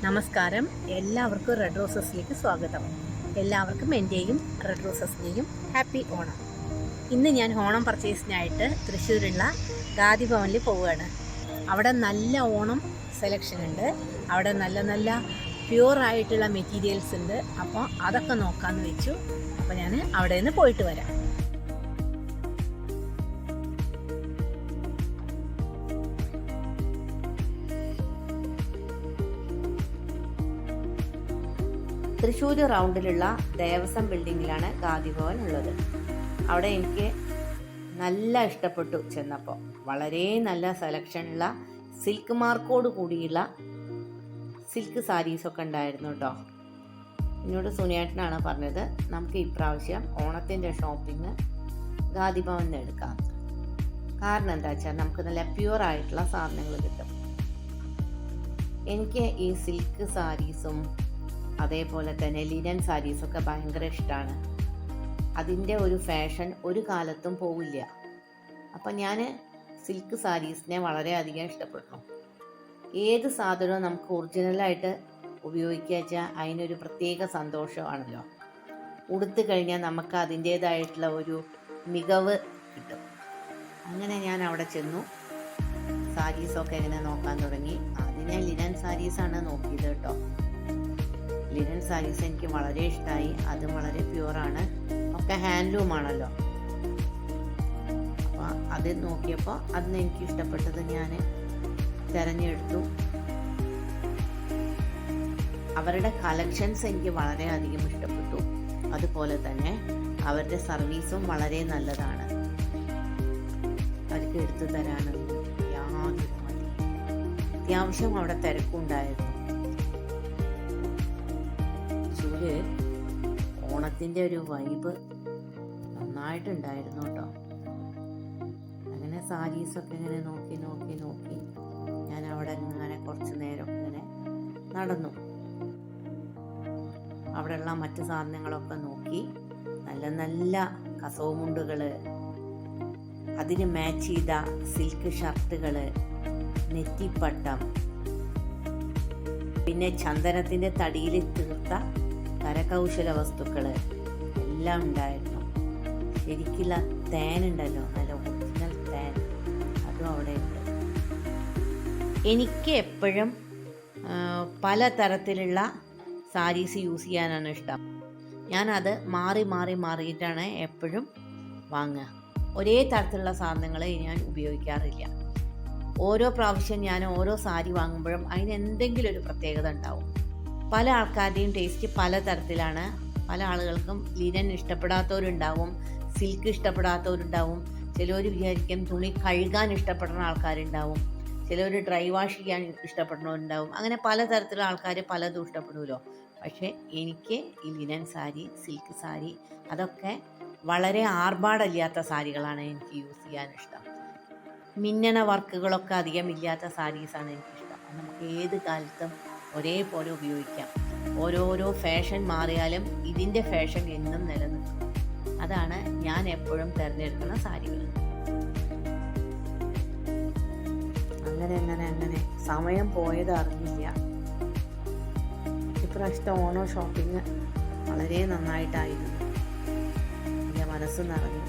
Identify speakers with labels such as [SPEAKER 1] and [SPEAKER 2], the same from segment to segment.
[SPEAKER 1] നമസ്കാരം, എല്ലാവർക്കും റെഡ് റോസസിലേക്ക് സ്വാഗതം. എല്ലാവർക്കും എൻ്റെയും റെഡ് റോസസിൻ്റെയും ഹാപ്പി ഓണം. ഇന്ന് ഞാൻ ഓണം പർച്ചേസിനായിട്ട് തൃശ്ശൂരുള്ള ഖാദി ഭവനിൽ പോവുകയാണ്. അവിടെ നല്ല ഓണം സെലക്ഷൻ ഉണ്ട്. അവിടെ നല്ല നല്ല പ്യുവറായിട്ടുള്ള മെറ്റീരിയൽസ് ഉണ്ട്. അപ്പോൾ അതൊക്കെ നോക്കാമെന്ന് വെച്ചു. അപ്പോൾ ഞാൻ അവിടെ നിന്ന് പോയിട്ട് വരാം. തൃശ്ശൂർ റൗണ്ടിലുള്ള ദേവസ്വം ബിൽഡിങ്ങിലാണ് ഖാദി ഭവൻ ഉള്ളത്. അവിടെ എനിക്ക് നല്ല ഇഷ്ടപ്പെട്ടു. ചെന്നപ്പോൾ വളരെ നല്ല സെലക്ഷനുള്ള സിൽക്ക് മാർക്കോട് കൂടിയുള്ള സിൽക്ക് സാരീസൊക്കെ ഉണ്ടായിരുന്നു കേട്ടോ. എന്നോട് സുനിയേട്ടനാണ് പറഞ്ഞത് നമുക്ക് ഇപ്രാവശ്യം ഓണത്തിൻ്റെ ഷോപ്പിംഗ് ഖാദി ഭവനിൽ എടുക്കാം. കാരണം എന്താ വെച്ചാൽ നമുക്ക് നല്ല പ്യുവറായിട്ടുള്ള സാധനങ്ങൾ കിട്ടും. എനിക്ക് ഈ സിൽക്ക് സാരീസും അതേപോലെ തന്നെ ലിനൻ സാരീസൊക്കെ ഭയങ്കര ഇഷ്ടമാണ്. അതിൻ്റെ ഒരു ഫാഷൻ ഒരു കാലത്തും പോവില്ല. അപ്പം ഞാൻ സിൽക്ക് സാരീസിനെ വളരെയധികം ഇഷ്ടപ്പെടുന്നു. ഏത് സാധനവും നമുക്ക് ഒറിജിനലായിട്ട് ഉപയോഗിക്കുക വെച്ചാൽ അതിനൊരു പ്രത്യേക സന്തോഷമാണല്ലോ. ഉടുത്തു കഴിഞ്ഞാൽ നമുക്ക് അതിൻ്റേതായിട്ടുള്ള ഒരു മികവ് കിട്ടും. അങ്ങനെ ഞാൻ അവിടെ ചെന്നു സാരീസൊക്കെ എങ്ങനെ നോക്കാൻ തുടങ്ങി. ആദ്യം ലിനൻ സാരീസാണ് നോക്കിയത് കേട്ടോ. ലിനൻ സാരീസ് എനിക്ക് വളരെ ഇഷ്ടമായി. അത് വളരെ പ്യുവറാണ്, ഒക്കെ ഹാൻഡ്ലൂമാണല്ലോ. അപ്പോൾ അത് നോക്കിയപ്പോൾ അതിന് എനിക്ക് ഇഷ്ടപ്പെട്ടത് ഞാൻ തിരഞ്ഞെടുത്തു. അവരുടെ കളക്ഷൻസ് എനിക്ക് വളരെയധികം ഇഷ്ടപ്പെട്ടു. അതുപോലെ തന്നെ അവരുടെ സർവീസും വളരെ നല്ലതാണ്. അവർക്ക് എടുത്തു തരാനൊന്നും യാതൊരു മതി. അത്യാവശ്യം അവിടെ തിരക്കുണ്ടായിരുന്നു. ഓണത്തിൻ്റെ ഒരു വൈബ് നന്നായിട്ടുണ്ടായിരുന്നു കേട്ടോ. അങ്ങനെ സാരീസൊക്കെ ഇങ്ങനെ നോക്കി നോക്കി നോക്കി ഞാൻ അവിടെ ഇങ്ങനെ കുറച്ച് നേരം ഇങ്ങനെ നടന്നു. അവിടെയുള്ള മറ്റു സാധനങ്ങളൊക്കെ നോക്കി. നല്ല നല്ല കസവുമുണ്ടുകൾ, അതിന് മാച്ച് ചെയ്ത സിൽക്ക് ഷർട്ടുകൾ, നെറ്റിപ്പട്ടം, പിന്നെ ചന്ദനത്തിൻ്റെ തടിയിൽ തീർത്ത കരകൗശല വസ്തുക്കൾ എല്ലാം ഉണ്ടായിരുന്നു. ശരിക്കുള്ള തേനുണ്ടല്ലോ, നല്ല ഒറിജിനൽ തേൻ, അതും അവിടെ ഉണ്ട്. എനിക്ക് എപ്പോഴും പല തരത്തിലുള്ള സാരീസ് യൂസ് ചെയ്യാനാണ് ഇഷ്ടം. ഞാനത് മാറിയിട്ടാണ് എപ്പോഴും വാങ്ങുക. ഒരേ തരത്തിലുള്ള സാധനങ്ങൾ ഞാൻ ഉപയോഗിക്കാറില്ല. ഓരോ പ്രാവശ്യം ഞാൻ ഓരോ സാരി വാങ്ങുമ്പോഴും അതിന് എന്തെങ്കിലും ഒരു പ്രത്യേകത ഉണ്ടാവും. പല ആൾക്കാരുടെയും ടേസ്റ്റ് പല തരത്തിലാണ്. പല ആളുകൾക്കും ലിനൻ ഇഷ്ടപ്പെടാത്തവരുണ്ടാവും, സിൽക്ക് ഇഷ്ടപ്പെടാത്തവരുണ്ടാവും. ചിലർ വിചാരിക്കും തുണി കഴുകാൻ ഇഷ്ടപ്പെടുന്ന ആൾക്കാരുണ്ടാവും, ചിലർ ഡ്രൈ വാഷ് ചെയ്യാൻ ഇഷ്ടപ്പെടുന്നവരുണ്ടാവും. അങ്ങനെ പല തരത്തിലുള്ള ആൾക്കാർ പലതും ഇഷ്ടപ്പെടുമല്ലോ. പക്ഷേ എനിക്ക് ഈ ലിനൻ സാരി, സിൽക്ക് സാരി, അതൊക്കെ വളരെ ആർഭാടമില്ലാത്ത സാരികളാണ് എനിക്ക് യൂസ് ചെയ്യാൻ ഇഷ്ടം. മിന്നണ വർക്കുകളൊക്കെ അധികം ഇല്ലാത്ത സാരീസാണ് എനിക്കിഷ്ടം. നമുക്ക് ഏത് കാലത്തും ഒരേപോലെ ഉപയോഗിക്കാം. ഓരോരോ ഫാഷൻ മാറിയാലും ഇതിൻ്റെ ഫാഷൻ എന്നും നിലനിൽക്കും. അതാണ് ഞാൻ എപ്പോഴും തിരഞ്ഞെടുക്കുന്ന സാരികൾ. അങ്ങനെ സമയം പോയത് അറിഞ്ഞില്ല. ഇപ്രാവശ്യത്തെ ഓണോ ഷോപ്പിംഗ് വളരെ നന്നായിട്ടായിരുന്നു. എൻ്റെ മനസ്സ് നിറഞ്ഞു.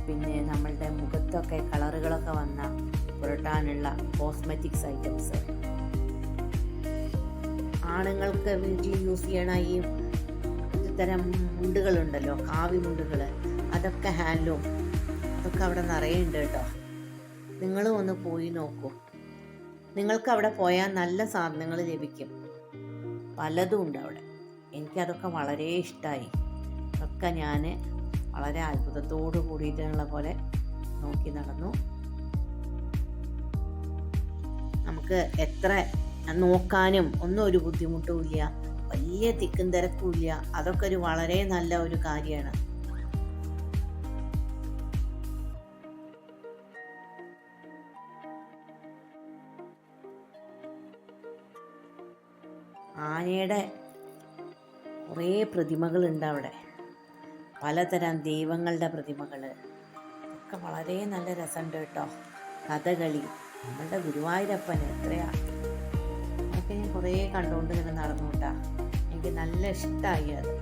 [SPEAKER 1] പിന്നെ നമ്മളുടെ മുഖത്തൊക്കെ കളറുകളൊക്കെ വന്ന പുരട്ടാനുള്ള കോസ്മെറ്റിക്സ് ഐറ്റംസ്, ആണുങ്ങൾക്ക് വീട്ടിൽ യൂസ് ചെയ്യണ ഈ തരം മുണ്ടുകളുണ്ടല്ലോ, കാവി മുണ്ടുകൾ, അതൊക്കെ ഹാൻഡ്ലൂം, അതൊക്കെ അവിടെ നിറയുണ്ട് കേട്ടോ. നിങ്ങളും ഒന്ന് പോയി നോക്കൂ. നിങ്ങൾക്ക് അവിടെ പോയാൽ നല്ല സാധനങ്ങൾ ലഭിക്കും. പലതും ഉണ്ട് അവിടെ. എനിക്കതൊക്കെ വളരെ ഇഷ്ടമായി. ഒക്കെ ഞാൻ വളരെ അത്ഭുതത്തോടു കൂടിയിട്ടുള്ള പോലെ നോക്കി നടന്നു. നമുക്ക് എത്ര നോക്കാനും ഒന്നും ഒരു ബുദ്ധിമുട്ടുമില്ല, വലിയ തിക്കും തിരക്കുമില്ല. അതൊക്കെ ഒരു വളരെ നല്ല ഒരു കാര്യമാണ്. ആനയുടെ കുറേ പ്രതിമകളുണ്ട് അവിടെ, പലതരം ദൈവങ്ങളുടെ പ്രതിമകൾ ഒക്കെ വളരെ നല്ല രസമുണ്ട് കേട്ടോ. കഥകളി, നമ്മളുടെ ഗുരുവായൂരപ്പൻ എത്രയാ, അതൊക്കെ ഞാൻ കുറേ കണ്ടുകൊണ്ട് ഇങ്ങനെ നടന്നു കേട്ടാ. എനിക്ക് നല്ല ഇഷ്ടമായി അത്.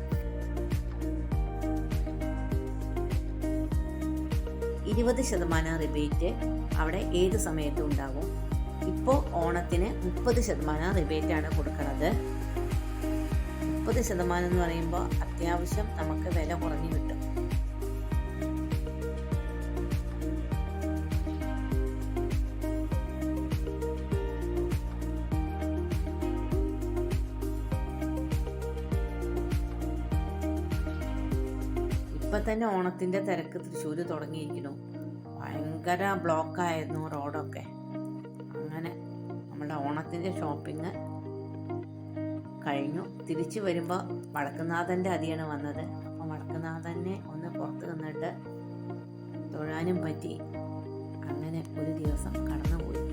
[SPEAKER 1] 20% റിബേറ്റ് അവിടെ ഏത് സമയത്തും ഉണ്ടാകും. ഇപ്പോൾ ഓണത്തിന് 30% റിബേറ്റാണ് കൊടുക്കുന്നത്. 30% എന്ന് പറയുമ്പോൾ അത്യാവശ്യം നമുക്ക് വില കുറഞ്ഞു കിട്ടും. ഇപ്പം തന്നെ ഓണത്തിൻ്റെ തിരക്ക് തൃശ്ശൂർ തുടങ്ങിയിരിക്കുന്നു. ഭയങ്കര ബ്ലോക്കായിരുന്നു റോഡൊക്കെ. അങ്ങനെ നമ്മുടെ ഓണത്തിൻ്റെ ഷോപ്പിംഗ് കഴിഞ്ഞു. തിരിച്ചു വരുമ്പോൾ വടക്കുന്നാഥൻ്റെ അതിയാണ് വന്നത്. അപ്പം വടക്കുന്നാഥനെ ഒന്ന് പുറത്ത് നിന്നിട്ട് തൊഴാനും പറ്റി. അങ്ങനെ ഒരു ദിവസം കടന്നുപോയി.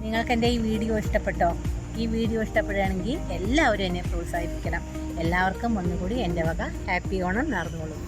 [SPEAKER 2] നിങ്ങൾക്ക് എൻ്റെ ഈ വീഡിയോ ഇഷ്ടപ്പെട്ടോ? ഈ വീഡിയോ ഇഷ്ടപ്പെടുകയാണെങ്കിൽ എല്ലാവരും എന്നെ പ്രോത്സാഹിപ്പിക്കണം. എല്ലാവർക്കും ഒന്നുകൂടി എൻ്റെ വക ഹാപ്പി ഓണം നേർന്നോളൂ.